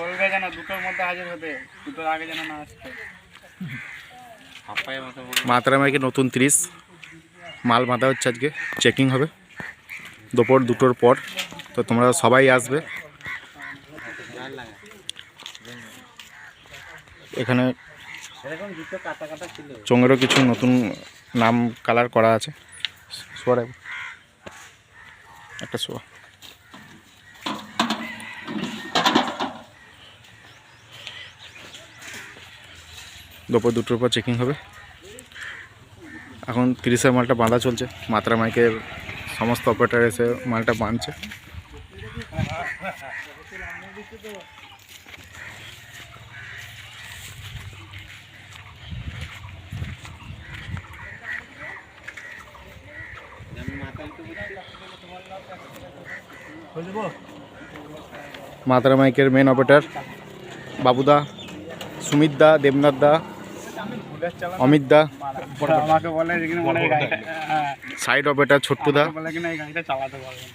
বলবে যেন দুটোর মধ্যে হাজির হতে, দুটোর আগে যেন না আসতে। মাতারা মাইকে নতুন 30 মাল বাঁধা হচ্ছে, আজকে চেকিং হবে দুপুর 2টোর পর। তো তোমরা সবাই আসবে। এখানে চোঙেরও কিছু নতুন নাম কালার করা আছে। সোয়ারে একটা সোয়া দুপুর 2টোর পর চেকিং হবে। এখন 30-এর মালটা বাঁধা চলছে। মাতারা মাইকের সমস্ত অপারেটর এসে মালটা বাঁধছে। মাতারা মাইকের মেন অপারেটর বাবুদা, সুমিত দা, দেবনাথ দা, অমিত দা, আমাকে বলে মনে সাইড অপারেটর ছোট্টু দা। বলে কিনা এই গাড়িটা চালাতে পারবেন।